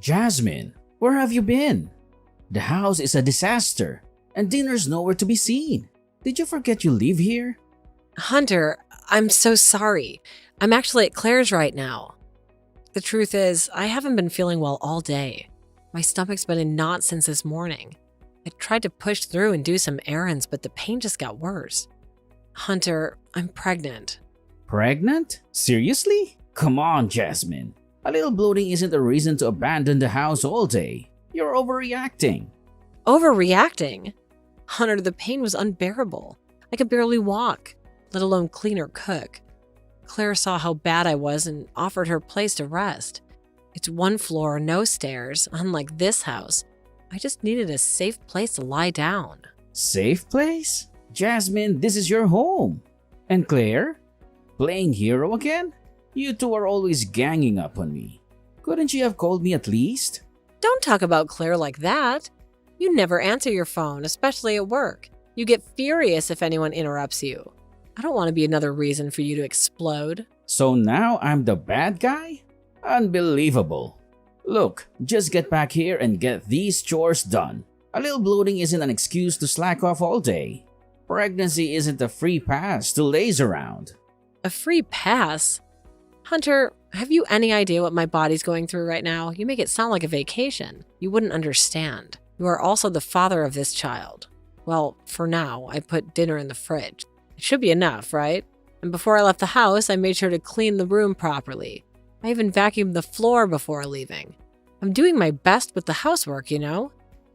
Jasmine, where have you been? The house is a disaster, and dinner's nowhere to be seen. Did you forget you live here? Hunter, I'm so sorry. I'm actually at Claire's right now. The truth is, I haven't been feeling well all day. My stomach's been in knots since this morning. I tried to push through and do some errands, but the pain just got worse. Hunter, I'm pregnant. Pregnant? Seriously? Come on, Jasmine. A little bloating isn't a reason to abandon the house all day. You're overreacting. Overreacting? Hunter, the pain was unbearable. I could barely walk, let alone clean or cook. Claire saw how bad I was and offered her place to rest. It's one floor, no stairs, unlike this house. I just needed a safe place to lie down. Safe place? Jasmine, this is your home. And Claire? Playing hero again? You two are always ganging up on me. Couldn't you have called me at least? Don't talk about Claire like that. You never answer your phone, especially at work. You get furious if anyone interrupts you. I don't want to be another reason for you to explode. So now I'm the bad guy? Unbelievable. Look, just get back here and get these chores done. A little bloating isn't an excuse to slack off all day. Pregnancy isn't a free pass to laze around. A free pass? Hunter, have you any idea what my body's going through right now? You make it sound like a vacation. You wouldn't understand. You are also the father of this child. Well, for now, I put dinner in the fridge. It should be enough, right? And before I left the house, I made sure to clean the room properly. I even vacuumed the floor before leaving. I'm doing my best with the housework, you know?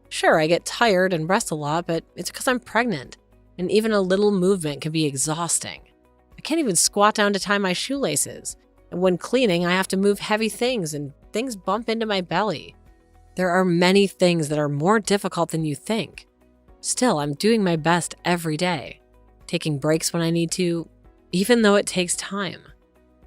Sure, I get tired and rest a lot, but it's because I'm pregnant. And even a little movement can be exhausting. I can't even squat down to tie my shoelaces. And when cleaning, I have to move heavy things and things bump into my belly. There are many things that are more difficult than you think. Still, I'm doing my best every day. Taking breaks when I need to, even though it takes time.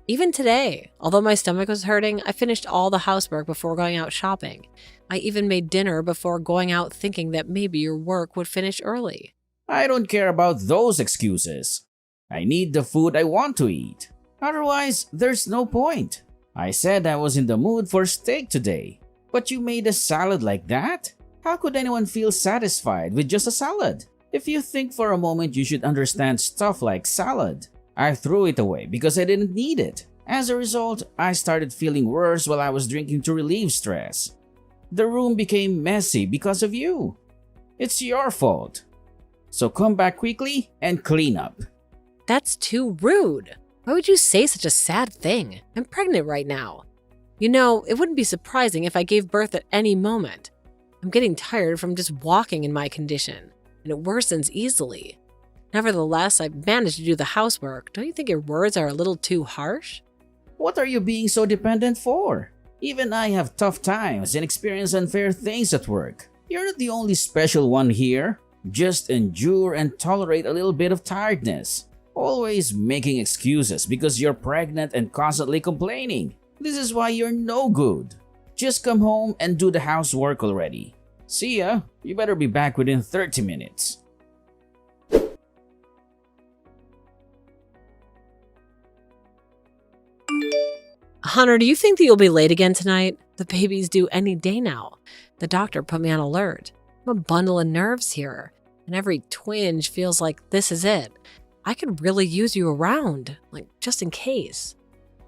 Even today, although my stomach was hurting, I finished all the housework before going out shopping. I even made dinner before going out thinking that maybe your work would finish early. I don't care about those excuses. I need the food I want to eat. Otherwise, there's no point. I said I was in the mood for steak today, but you made a salad like that? How could anyone feel satisfied with just a salad? If you think for a moment, you should understand stuff like salad. I threw it away because I didn't need it. As a result, I started feeling worse while I was drinking to relieve stress. The room became messy because of you. It's your fault. So come back quickly and clean up. That's too rude. Why would you say such a sad thing? I'm pregnant right now. You know, it wouldn't be surprising if I gave birth at any moment. I'm getting tired from just walking in my condition, and it worsens easily. Nevertheless, I've managed to do the housework. Don't you think your words are a little too harsh? What are you being so dependent for? Even I have tough times and experience unfair things at work. You're not the only special one here. Just endure and tolerate a little bit of tiredness. Always making excuses because you're pregnant and constantly complaining. This is why you're no good. Just come home and do the housework already. See ya. You better be back within 30 minutes. Hunter, do you think that you'll be late again tonight? The baby's due any day now. The doctor put me on alert. I'm a bundle of nerves here, and every twinge feels like this is it. I could really use you around, like just in case.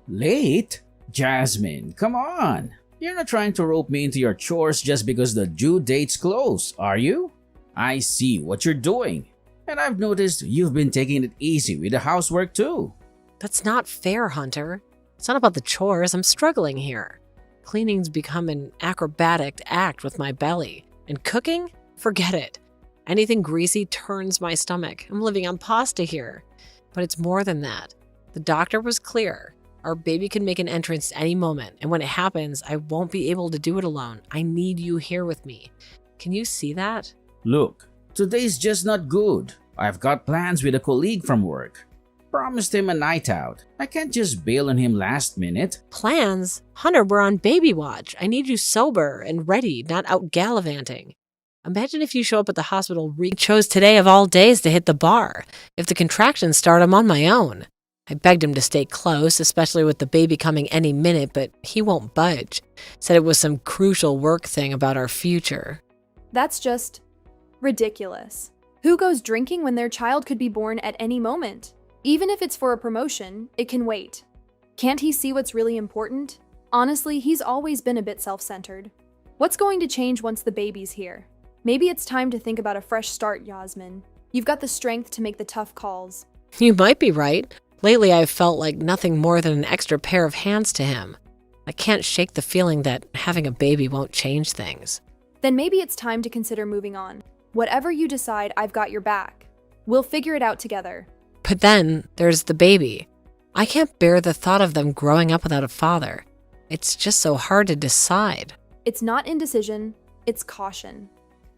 Late? Jasmine, come on. You're not trying to rope me into your chores just because the due date's close, are you? I see what you're doing. And I've noticed you've been taking it easy with the housework too. That's not fair, Hunter. It's not about the chores. I'm struggling here. Cleaning's become an acrobatic act with my belly. And cooking? Forget it. Anything greasy turns my stomach. I'm living on pasta here. But it's more than that. The doctor was clear. Our baby can make an entrance any moment, and when it happens, I won't be able to do it alone. I need you here with me. Can you see that? Look, today's just not good. I've got plans with a colleague from work. Promised him a night out. I can't just bail on him last minute. Plans? Hunter, we're on baby watch. I need you sober and ready, not out gallivanting. Imagine if you show up at the hospital chose today of all days to hit the bar. If the contractions start, I'm on my own. I begged him to stay close, especially with the baby coming any minute, but he won't budge. Said it was some crucial work thing about our future. That's just ridiculous. Who goes drinking when their child could be born at any moment? Even if it's for a promotion, it can wait. Can't he see what's really important? Honestly, he's always been a bit self-centered. What's going to change once the baby's here? Maybe it's time to think about a fresh start, Yasmin. You've got the strength to make the tough calls. You might be right. Lately, I've felt like nothing more than an extra pair of hands to him. I can't shake the feeling that having a baby won't change things. Then maybe it's time to consider moving on. Whatever you decide, I've got your back. We'll figure it out together. But then there's the baby. I can't bear the thought of them growing up without a father. It's just so hard to decide. It's not indecision, it's caution.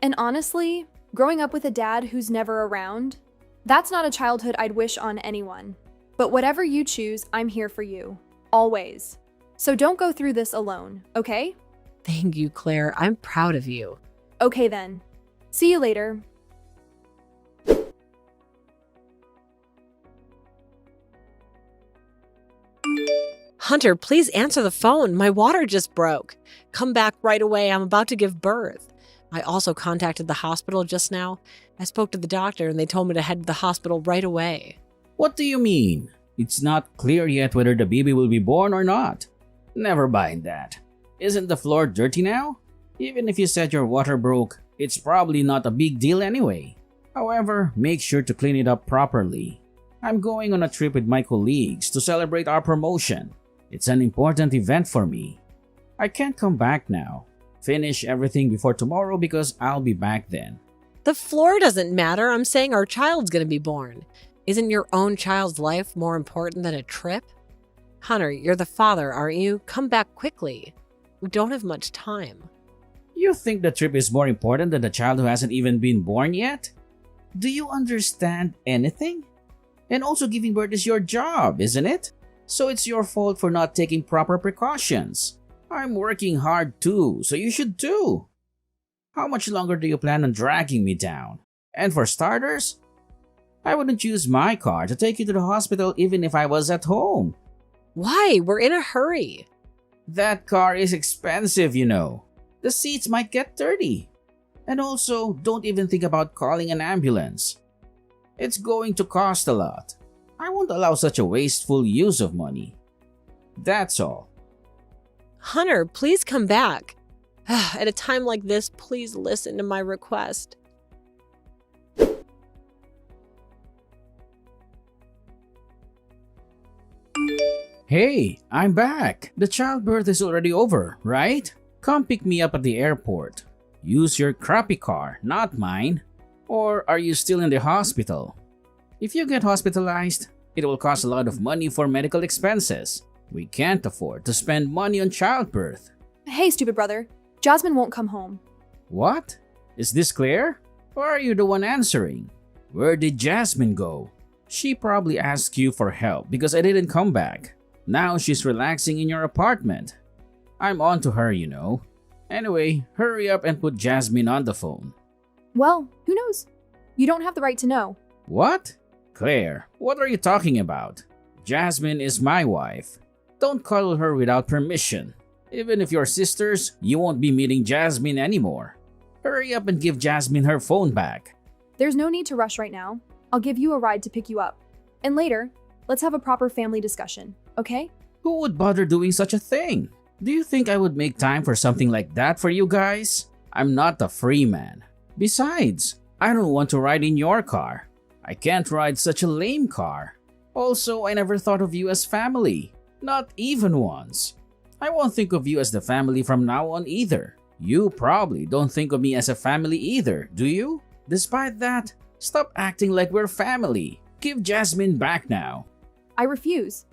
And honestly, growing up with a dad who's never around, that's not a childhood I'd wish on anyone. But whatever you choose, I'm here for you. Always. So don't go through this alone, okay? Thank you, Claire. I'm proud of you. Okay then. See you later. Hunter, please answer the phone. My water just broke. Come back right away. I'm about to give birth. I also contacted the hospital just now. I spoke to the doctor and they told me to head to the hospital right away. What do you mean? It's not clear yet whether the baby will be born or not. Never mind that. Isn't the floor dirty now? Even if you said your water broke, it's probably not a big deal anyway. However, make sure to clean it up properly. I'm going on a trip with my colleagues to celebrate our promotion. It's an important event for me. I can't come back now. Finish everything before tomorrow because I'll be back then. The floor doesn't matter. I'm saying our child's going to be born. Isn't your own child's life more important than a trip? Hunter, you're the father, aren't you? Come back quickly. We don't have much time. You think the trip is more important than the child who hasn't even been born yet? Do you understand anything? And also giving birth is your job, isn't it? So it's your fault for not taking proper precautions. I'm working hard too, so you should too. How much longer do you plan on dragging me down? And for starters, I wouldn't use my car to take you to the hospital even if I was at home. Why? We're in a hurry. That car is expensive, you know. The seats might get dirty. And also, don't even think about calling an ambulance. It's going to cost a lot. I won't allow such a wasteful use of money. That's all. Hunter, please come back. At a time like this, please listen to my request. Hey, I'm back. The childbirth is already over, right? Come pick me up at the airport. Use your crappy car, not mine. Or are you still in the hospital? If you get hospitalized, it will cost a lot of money for medical expenses. We can't afford to spend money on childbirth. Hey, stupid brother. Jasmine won't come home. What? Is this clear? Or are you the one answering? Where did Jasmine go? She probably asked you for help because I didn't come back. Now she's relaxing in your apartment. I'm on to her, you know. Anyway, hurry up and put Jasmine on the phone. Well, who knows? You don't have the right to know. What? Claire, what are you talking about? Jasmine is my wife. Don't cuddle her without permission. Even if you're sisters, you won't be meeting Jasmine anymore. Hurry up and give Jasmine her phone back. There's no need to rush right now. I'll give you a ride to pick you up. And later, let's have a proper family discussion, okay? Who would bother doing such a thing? Do you think I would make time for something like that for you guys? I'm not a free man. Besides, I don't want to ride in your car. I can't ride such a lame car. Also, I never thought of you as family. Not even once. I won't think of you as the family from now on either. You probably don't think of me as a family either, do you? Despite that, stop acting like we're family. Give Jasmine back now. I refuse.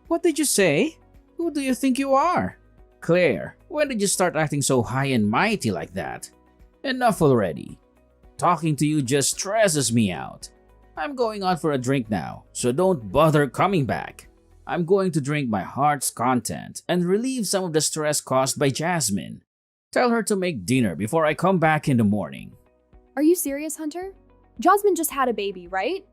What did you say? Who do you think you are? Claire, when did you start acting so high and mighty like that? Enough already. Talking to you just stresses me out. I'm going out for a drink now, so don't bother coming back. I'm going to drink my heart's content and relieve some of the stress caused by Jasmine. Tell her to make dinner before I come back in the morning. Are you serious, Hunter? Jasmine just had a baby, right?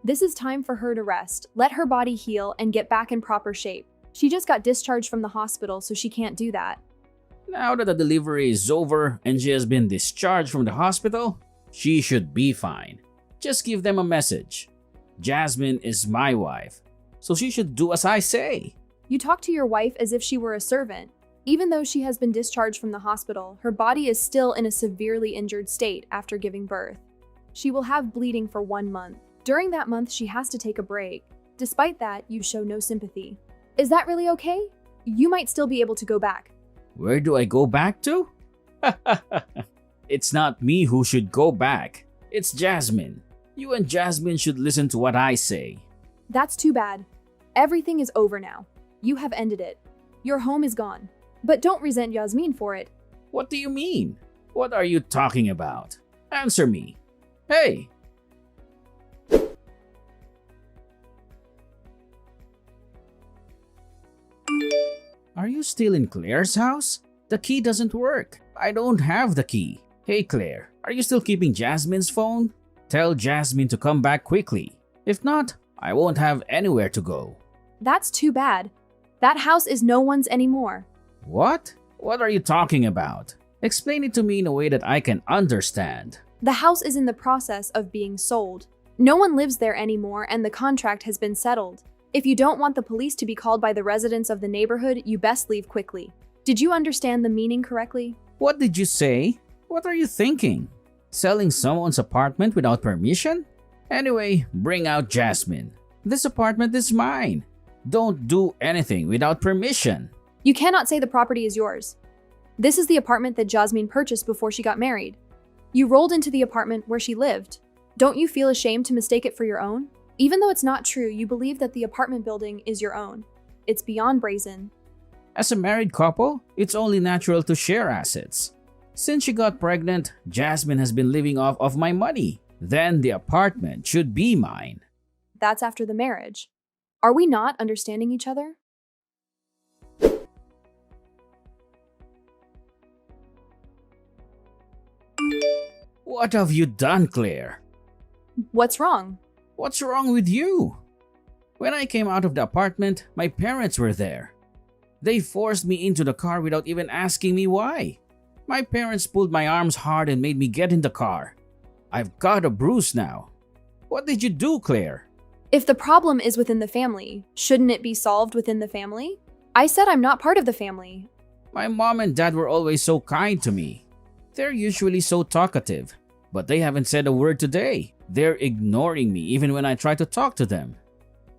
This is time for her to rest, let her body heal, and get back in proper shape. She just got discharged from the hospital, so she can't do that. Now that the delivery is over and she has been discharged from the hospital, she should be fine. Just give them a message. Jasmine is my wife, so she should do as I say. You talk to your wife as if she were a servant. Even though she has been discharged from the hospital, her body is still in a severely injured state after giving birth. She will have bleeding for 1 month. During that month, she has to take a break. Despite that, you show no sympathy. Is that really okay? You might still be able to go back. Where do I go back to? It's not me who should go back. It's Jasmine. You and Jasmine should listen to what I say. That's too bad. Everything is over now. You have ended it. Your home is gone. But don't resent Yasmin for it. What do you mean? What are you talking about? Answer me. Hey! Are you still in Claire's house? The key doesn't work. I don't have the key. Hey Claire, are you still keeping Jasmine's phone? Tell Jasmine to come back quickly. If not, I won't have anywhere to go. That's too bad. That house is no one's anymore. What? What are you talking about? Explain it to me in a way that I can understand. The house is in the process of being sold. No one lives there anymore and the contract has been settled. If you don't want the police to be called by the residents of the neighborhood, you best leave quickly. Did you understand the meaning correctly? What did you say? What are you thinking? Selling someone's apartment without permission? Anyway, bring out Jasmine. This apartment is mine. Don't do anything without permission. You cannot say the property is yours. This is the apartment that Jasmine purchased before she got married. You rolled into the apartment where she lived. Don't you feel ashamed to mistake it for your own? Even though it's not true, you believe that the apartment building is your own. It's beyond brazen. As a married couple, it's only natural to share assets. Since she got pregnant, Jasmine has been living off of my money. Then the apartment should be mine. That's after the marriage. Are we not understanding each other? What have you done, Claire? What's wrong? What's wrong with you? When I came out of the apartment, my parents were there. They forced me into the car without even asking me why. My parents pulled my arms hard and made me get in the car. I've got a bruise now. What did you do, Claire? If the problem is within the family, shouldn't it be solved within the family? I said I'm not part of the family. My mom and dad were always so kind to me. They're usually so talkative, but they haven't said a word today. They're ignoring me even when I try to talk to them.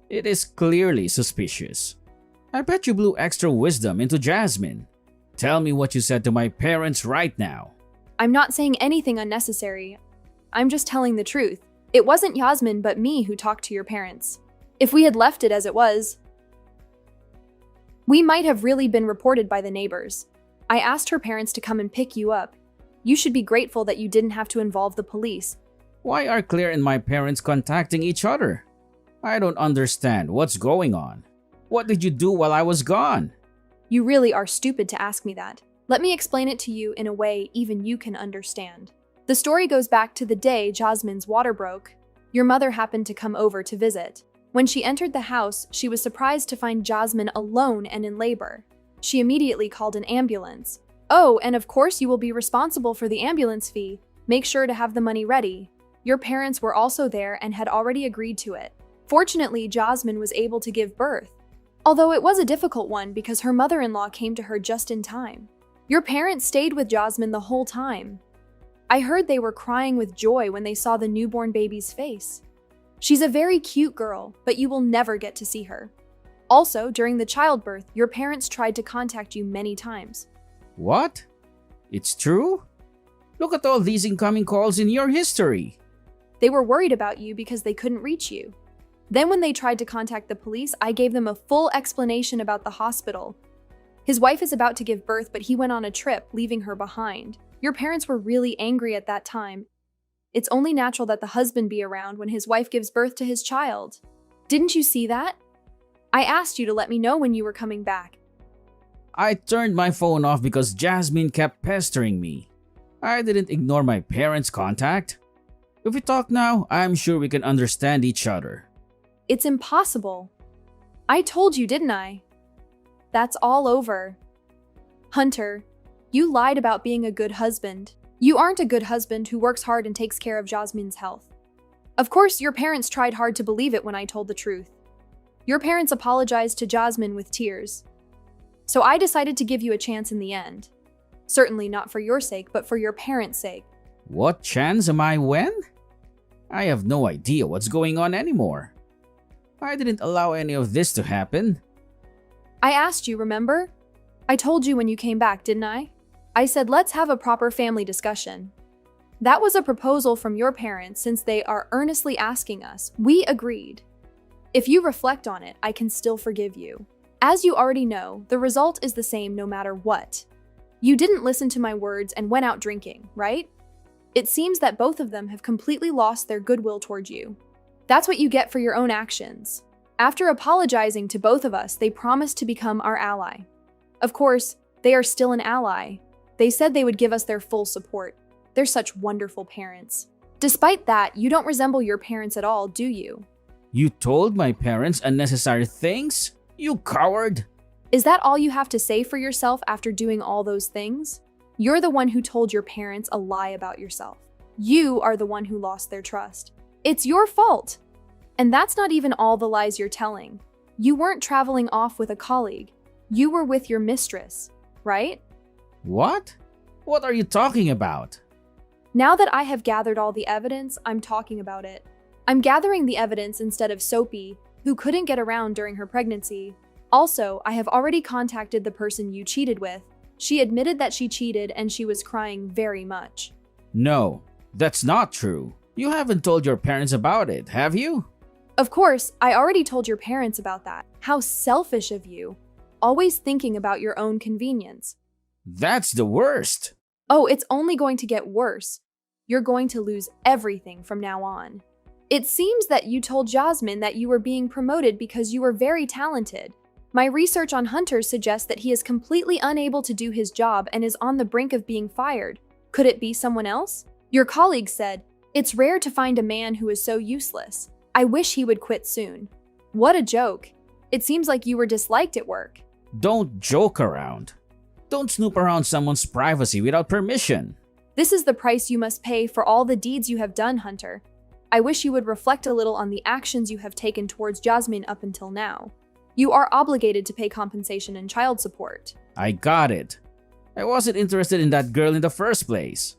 It is clearly suspicious. I bet you blew extra wisdom into Jasmine. Tell me what you said to my parents right now. I'm not saying anything unnecessary. I'm just telling the truth. It wasn't Yasmin but me who talked to your parents. If we had left it as it was, we might have really been reported by the neighbors. I asked her parents to come and pick you up. You should be grateful that you didn't have to involve the police. Why are Claire and my parents contacting each other? I don't understand what's going on. What did you do while I was gone? You really are stupid to ask me that. Let me explain it to you in a way even you can understand. The story goes back to the day Jasmine's water broke. Your mother happened to come over to visit. When she entered the house, she was surprised to find Jasmine alone and in labor. She immediately called an ambulance. Oh, and of course you will be responsible for the ambulance fee. Make sure to have the money ready. Your parents were also there and had already agreed to it. Fortunately, Jasmine was able to give birth. Although it was a difficult one because her mother-in-law came to her just in time. Your parents stayed with Jasmine the whole time. I heard they were crying with joy when they saw the newborn baby's face. She's a very cute girl, but you will never get to see her. Also, during the childbirth, your parents tried to contact you many times. What? It's true? Look at all these incoming calls in your history. They were worried about you because they couldn't reach you. Then when they tried to contact the police, I gave them a full explanation about the hospital. His wife is about to give birth, but he went on a trip, leaving her behind. Your parents were really angry at that time. It's only natural that the husband be around when his wife gives birth to his child. Didn't you see that? I asked you to let me know when you were coming back. I turned my phone off because Jasmine kept pestering me. I didn't ignore my parents' contact. If we talk now, I'm sure we can understand each other. It's impossible. I told you, didn't I? That's all over. Hunter, you lied about being a good husband. You aren't a good husband who works hard and takes care of Jasmine's health. Of course, your parents tried hard to believe it when I told the truth. Your parents apologized to Jasmine with tears. So I decided to give you a chance in the end. Certainly not for your sake, but for your parents' sake. What chance am I when? I have no idea what's going on anymore. I didn't allow any of this to happen. I asked you, remember? I told you when you came back, didn't I? I said, let's have a proper family discussion. That was a proposal from your parents since they are earnestly asking us. We agreed. If you reflect on it, I can still forgive you. As you already know, the result is the same no matter what. You didn't listen to my words and went out drinking, right? It seems that both of them have completely lost their goodwill towards you. That's what you get for your own actions. After apologizing to both of us, they promised to become our ally. Of course, they are still an ally. They said they would give us their full support. They're such wonderful parents. Despite that, you don't resemble your parents at all, do you? You told my parents unnecessary things? You coward! Is that all you have to say for yourself after doing all those things? You're the one who told your parents a lie about yourself. You are the one who lost their trust. It's your fault. And that's not even all the lies you're telling. You weren't traveling off with a colleague. You were with your mistress, right? What? What are you talking about? Now that I have gathered all the evidence, I'm talking about it. I'm gathering the evidence instead of Sophie, who couldn't get around during her pregnancy. Also, I have already contacted the person you cheated with. She admitted that she cheated and she was crying very much. No, that's not true. You haven't told your parents about it, have you? Of course, I already told your parents about that. How selfish of you. Always thinking about your own convenience. That's the worst. Oh, it's only going to get worse. You're going to lose everything from now on. It seems that you told Jasmine that you were being promoted because you were very talented. My research on Hunter suggests that he is completely unable to do his job and is on the brink of being fired. Could it be someone else? Your colleague said, "It's rare to find a man who is so useless. I wish he would quit soon." What a joke. It seems like you were disliked at work. Don't joke around. Don't snoop around someone's privacy without permission. This is the price you must pay for all the deeds you have done, Hunter. I wish you would reflect a little on the actions you have taken towards Jasmine up until now. You are obligated to pay compensation and child support. I got it. I wasn't interested in that girl in the first place.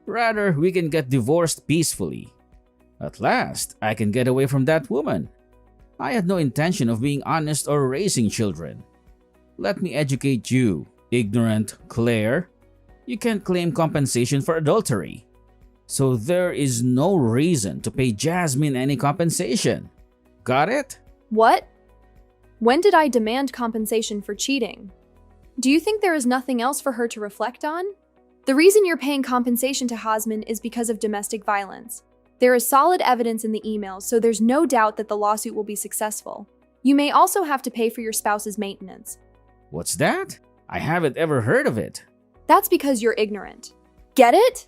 Rather, we can get divorced peacefully. At last, I can get away from that woman. I had no intention of being honest or raising children. Let me educate you, ignorant Claire. You can't claim compensation for adultery. So there is no reason to pay Jasmine any compensation. Got it? What? When did I demand compensation for cheating? Do you think there is nothing else for her to reflect on? The reason you're paying compensation to Jasmine is because of domestic violence. There is solid evidence in the emails, so there's no doubt that the lawsuit will be successful. You may also have to pay for your spouse's maintenance. What's that? I haven't ever heard of it. That's because you're ignorant. Get it?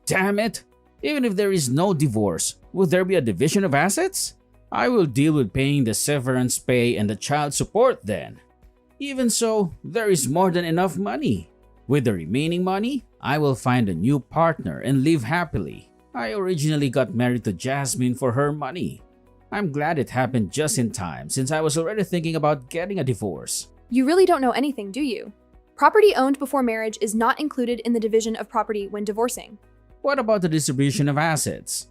Damn it! Even if there is no divorce, would there be a division of assets? I will deal with paying the severance pay and the child support then. Even so, there is more than enough money. With the remaining money, I will find a new partner and live happily. I originally got married to Jasmine for her money. I'm glad it happened just in time since I was already thinking about getting a divorce. You really don't know anything, do you? Property owned before marriage is not included in the division of property when divorcing. What about the distribution of assets?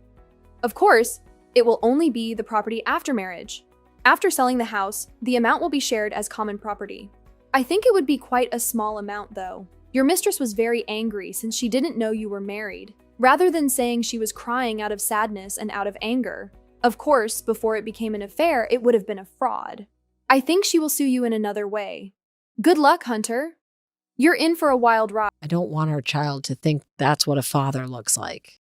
Of course, it will only be the property after marriage. After selling the house, the amount will be shared as common property. I think it would be quite a small amount, though. Your mistress was very angry since she didn't know you were married, rather than saying she was crying out of sadness and out of anger. Of course, before it became an affair, it would have been a fraud. I think she will sue you in another way. Good luck, Hunter. You're in for a wild ride. I don't want our child to think that's what a father looks like.